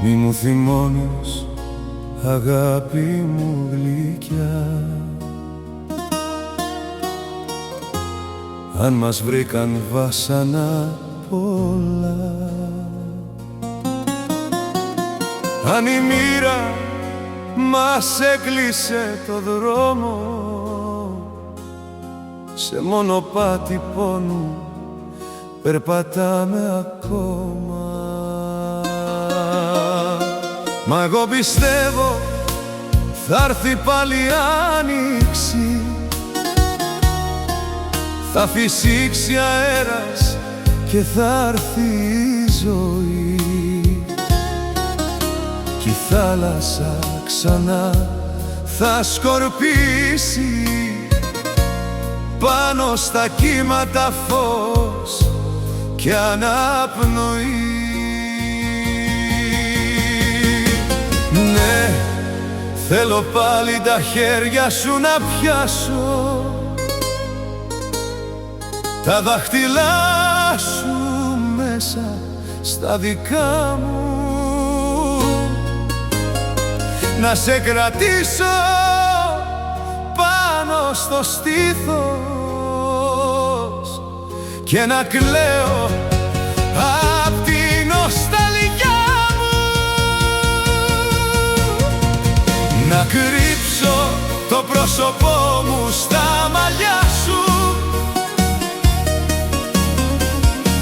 Μη μου θυμώνεις, αγάπη μου γλυκιά. Αν μας βρήκαν βάσανα πολλά, αν η μοίρα μας έκλεισε το δρόμο σε μονοπάτι πόνου περπατάμε ακόμα. Μα εγώ πιστεύω θα έρθει πάλι άνοιξη, θα φυσήξει αέρας και θα έρθει η ζωή κι η θάλασσα ξανά θα σκορπίσει πάνω στα κύματα φως και αναπνοή. Ναι, θέλω πάλι τα χέρια σου να πιάσω, τα δάχτυλά σου μέσα στα δικά μου, να σε κρατήσω πάνω στο στήθος και να κλαίω απ' τη νοσταλγιά μου, να κρύψω το πρόσωπό μου στα μαλλιά σου,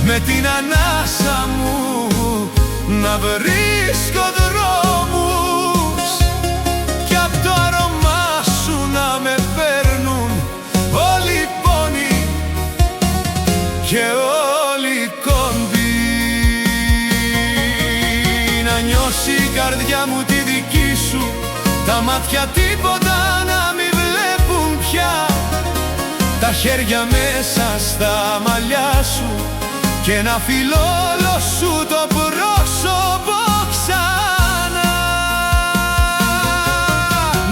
με την ανάσα μου να βρίσκω δρόμους κι απ' το άρωμά σου να με παίρνουν όλοι οι πόνοι και όλοι οι κόμποι, να νιώσει η καρδιά μου τη δική σου, τα μάτια τίποτα να μην βλέπουν πια, τα χέρια μέσα στα μαλλιά σου και να φιλώ όλο σου το πρόσωπο ξανά,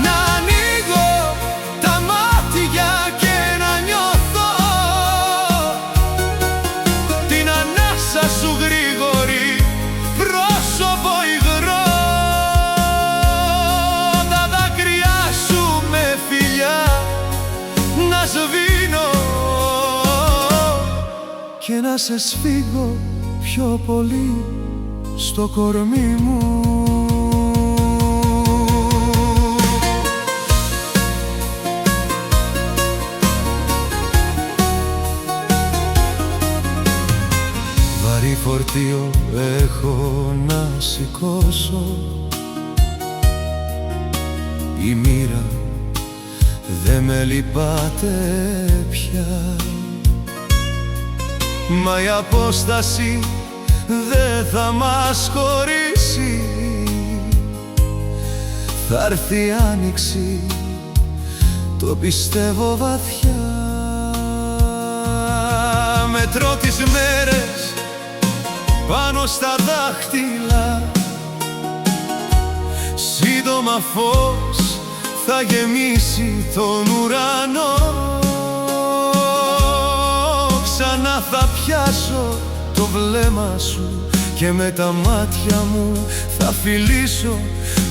να ανοίγω τα μάτια και να νιώθω την ανάσα σου γρήγορη, πρόσωπο υγρό, τα δάκρυά σου με φιλιά να σβήνω και να σε σφίγγω πιο πολύ στο κορμί μου. Βαρύ φορτίο έχω να σηκώσω, η μοίρα δε με λυπάται πια, μα η απόσταση δεν θα μας χωρίσει, θα έρθει η άνοιξη, το πιστεύω βαθιά. Μετρώ τις μέρες πάνω στα δάχτυλα, σύντομα φως θα γεμίσει τον ουρανό, ξανά θα πιάσω το βλέμμα σου και με τα μάτια μου θα φιλήσω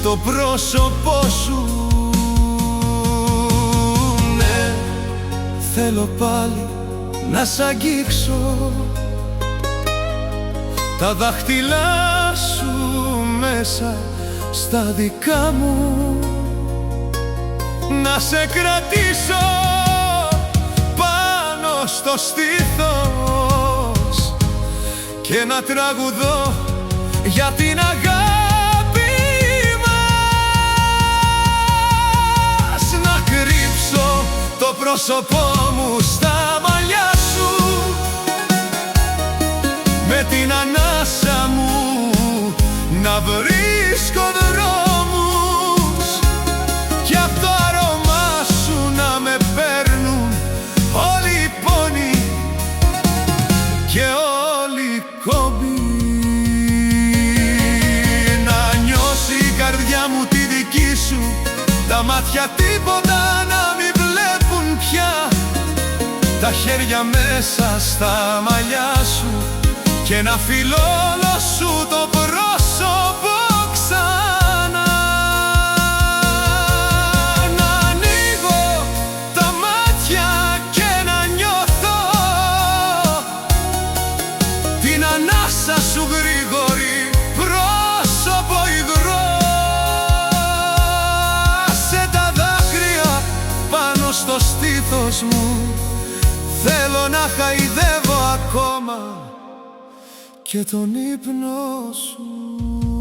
το πρόσωπό σου. Ναι, θέλω πάλι να σ' αγγίξω, τα δάχτυλά σου μέσα στα δικά μου, να σε κρατήσω πάνω στο στήθος και να τραγουδώ για την αγάπη μας, να κρύψω το πρόσωπό μου στα μαλλιά σου, με την ανάσα μου να βρίσκω δρόμους κι απ' το άρωμά σου να με παίρνουν όλοι οι πόνοι και όλοι οι κόμποι, να νιώσει η καρδιά μου τη δική σου, τα μάτια τίποτα να μην βλέπουν πια, τα χέρια μέσα στα μαλλιά σου και να φιλώ όλο σου το πρόσωπο σου γρήγορη, πρόσωπο υγρό. Άσε τα δάκρυα πάνω στο στήθος μου, θέλω να χαϊδεύω ακόμα και τον ύπνο σου.